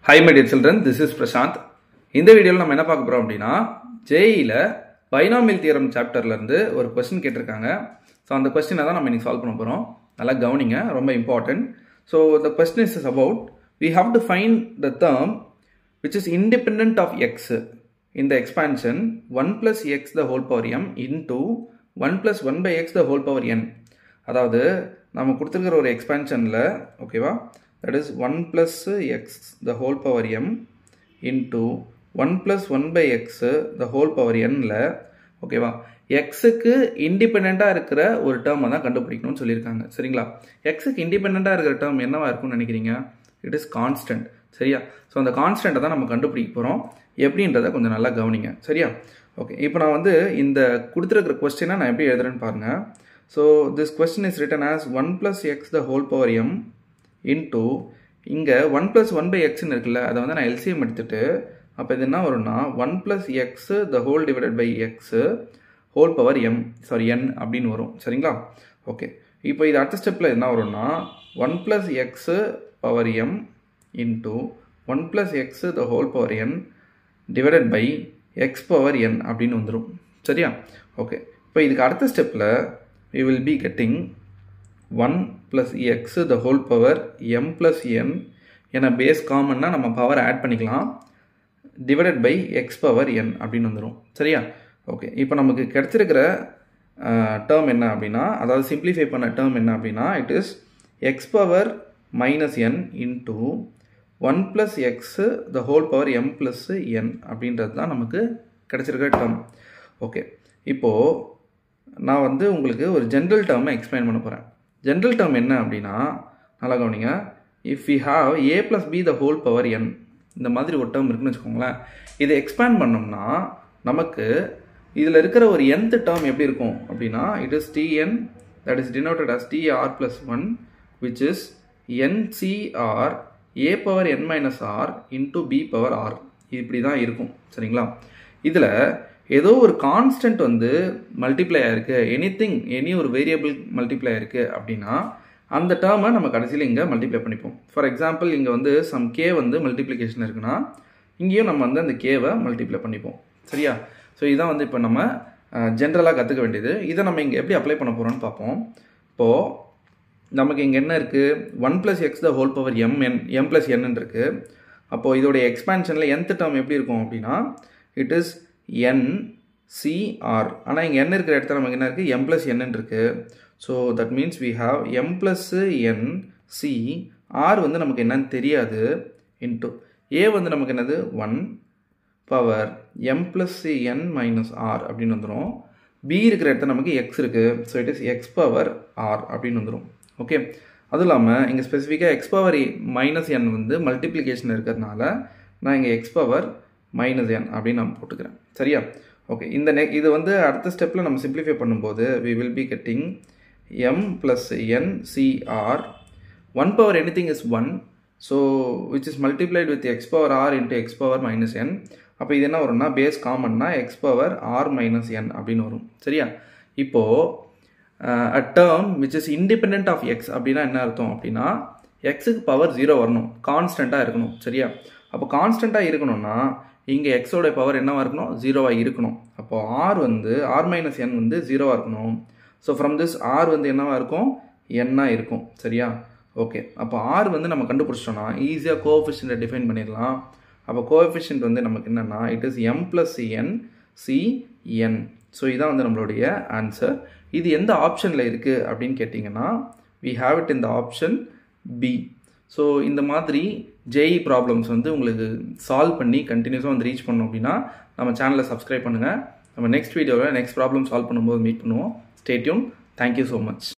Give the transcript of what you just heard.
Hi my dear children, this is Prashant. இந்த வீடியோல நம்ம என்ன பார்க்க போறோம் அப்படினா JEE-ல பைனாமியல் தியரம் சாப்டர்ல இருந்து ஒரு क्वेश्चन கேட்டிருக்காங்க. சோ அந்த क्वेश्चन தான் நம்ம இன்னைக்கு சால்வ் பண்ண போறோம். நல்லா கவனிங்க, ரொம்ப important. So the question is about we have to find the term which is independent of x in the expansion 1 plus x the whole power m into 1 plus 1 by x the whole power n. அதாவது நாம கொடுத்திருக்கிற ஒரு எக்ஸ்பான்ஷன்ல ஓகேவா, that is 1 plus x the whole power m into 1 plus 1 by x the whole power n ல ஓகேவா, x க்கு இண்டிபெண்டண்டா இருக்கிற ஒரு டேர்மை தான் கண்டுபிடிக்கணும்னு சொல்லியிருக்காங்க. சரிங்களா? x க்கு இண்டிபெண்டண்டா இருக்கிற டேர்ம் என்னவா இருக்கும்னு நினைக்கிறீங்க? It is constant. சரியா? ஸோ அந்த கான்ஸ்டன்ட்டை தான் நம்ம கண்டுபிடிக்க போகிறோம். எப்படின்றத கொஞ்சம் நல்லா கவனிங்க. சரியா? ஓகே, இப்போ நான் வந்து இந்த கொடுத்துருக்கிற கொஸ்டினை நான் எப்படி எழுதுறேன்னு பாருங்க. So this question is written as 1 plus x the whole power m into இங்கே 1 plus 1 by xன்னு இருக்குல்ல, அதை வந்து நான் LCM எடுத்துட்டு அப்போ இது என்ன வரும்னா 1 plus x the whole divided by x whole power m n அப்படின்னு வரும். சரிங்களா? ஓகே, இப்போ இது அடுத்த ஸ்டெப்பில் என்ன வரும்னா 1 plus x power m into 1 plus x the whole power n divided by x power n அப்படின்னு வந்துடும். சரியா? ஓகே, இப்போ இதுக்கு அடுத்த ஸ்டெப்பில் we will be getting 1 plus x the whole power m plus n என பேஸ் காமன்னா நம்ம பவர் ஆட் பண்ணிக்கலாம் divided by x power n அப்படின்னு வந்துடும். சரியா? ஓகே, இப்போ நமக்கு கிடைச்சிருக்கிற டேர்ம் என்ன அப்படின்னா, அதாவது சிம்பிளிஃபை பண்ண டேர்ம் என்ன அப்படின்னா, it is x power minus n into 1 plus x the whole power m plus n அப்படின்றது தான் நமக்கு கிடைச்சிருக்கிற டேர்ம். ஓகே, இப்போது நான் வந்து உங்களுக்கு ஒரு ஜென்ரல் டேர்மை எக்ஸ்பிளைன் பண்ண போகிறேன். ஜென்ரல் டேர்ம் என்ன அப்படின்னா, நல்லா கவனிங்க. If we have a plus b the whole power n இந்த மாதிரி ஒரு டேர்ம் இருக்குன்னு வச்சுக்கோங்களேன். இதை எக்ஸ்பேண்ட் பண்ணோம்னா நமக்கு இதில் இருக்கிற ஒரு nth டேர்ம் எப்படி இருக்கும் அப்படின்னா, it is tn that is denoted as tr plus 1 which is ncr a power n minus r into b power r. இப்படி தான் இருக்கும். சரிங்களா? இதில் ஏதோ ஒரு கான்ஸ்டன்ட் வந்து மல்டிப்ளை ஆயிருக்கு, எனி ஒரு வேரியபிள் மல்டிப்ளை ஆயிருக்கு அப்படின்னா அந்த டேர்மை நம்ம கடைசியில் இங்கே மல்டிப்ளை பண்ணிப்போம். ஃபார் எக்ஸாம்பிள் இங்கே வந்து சம் கே வந்து மல்டிப்ளிகேஷன் இருக்குன்னா இங்கேயும் நம்ம வந்து அந்த கேவை மல்டிப்ளை பண்ணிப்போம். சரியா? ஸோ இதான் வந்து இப்போ நம்ம ஜென்ரலாக கற்றுக்க வேண்டியது. இதை நம்ம இங்கே எப்படி அப்ளை பண்ண போகிறோம்னு பார்ப்போம். இப்போது நமக்கு இங்கே என்ன இருக்குது, 1 plus x the whole power m plus n இருக்குது. அப்போது இதோடைய எக்ஸ்பான்ஷனில் nth டேர்ம் எப்படி இருக்கும் அப்படின்னா, இட் இஸ் ncr. ஆனால் இங்கே n இருக்கிற இடத்துல நமக்கு என்ன இருக்குது, m plus n இருக்குது. So that means we have m plus n c, r வந்து நமக்கு என்னன்னு தெரியாது, இன்ட்டு a வந்து நமக்கு என்னது 1 power m plus n minus r அப்படின்னு வந்துடும். b இருக்கிற இடத்துல நமக்கு x இருக்குது. So it is x power r அப்படின்னு வந்துடும். ஓகே, அதுவும் இல்லாமல் இங்கே ஸ்பெசிஃபிக்காக x பவர் மைனஸ் n வந்து மல்டிப்ளிகேஷன் இருக்கிறதுனால நான் இங்கே x பவர் மைனஸ் n அப்படின்னு நான் போட்டுக்கிறேன். சரியா? ஓகே, இது வந்து அடுத்த ஸ்டெப்பில் நம்ம சிம்பிளிஃபை பண்ணும்போது we will be getting m plus n cr 1 power anything is 1, so which is multiplied with x power r into x power minus n. அப்போ இது என்ன வரும்னா base காமன்னா x power r minus n அப்படின்னு வரும். சரியா? இப்போது a term which is independent of x அப்படின்னா என்ன அர்த்தம் அப்படின்னா, xக்கு பவர் 0 வரணும், கான்ஸ்டண்ட்டாக இருக்கணும். சரியா? அப்போ கான்ஸ்டண்ட்டாக இருக்கணும்னா இங்கே எக்ஸோட பவர் என்னவாக இருக்கணும், 0வாக இருக்கணும். அப்போது r வந்து r மைனஸ் n வந்து 0வாக இருக்கணும். ஸோ ஃப்ரம் திஸ் r வந்து என்னவாக இருக்கும், n-ஆக இருக்கும். சரியா? ஓகே, அப்போ r வந்து நம்ம கண்டுபிடிச்சிட்டோம்னா ஈஸியாக கோஎஃபிஷியன்ட்டை டிஃபைன் பண்ணிடலாம். அப்போ கோஎஃபிஷியன்ட் வந்து நமக்கு என்னென்னா it is m plus n c n. So இதான் வந்து நம்மளுடைய ஆன்சர். இது எந்த ஆப்ஷனில் இருக்குது அப்படின்னு கேட்டிங்கன்னா, we have it in the option B. So இந்த மாதிரி JEE ப்ராப்ளம்ஸ் வந்து உங்களுக்கு சால்வ் பண்ணி கண்டினியூஸாக வந்து ரீச் பண்ணோம் அப்படின்னா நம்ம சேனலை சப்ஸ்கிரைப் பண்ணுங்கள். நம்ம நெக்ஸ்ட் வீடியோவில் நெக்ஸ்ட் ப்ராப்ளம் சால்வ் பண்ணும்போது மீட் பண்ணுவோம். Stay tune. Thank you so much.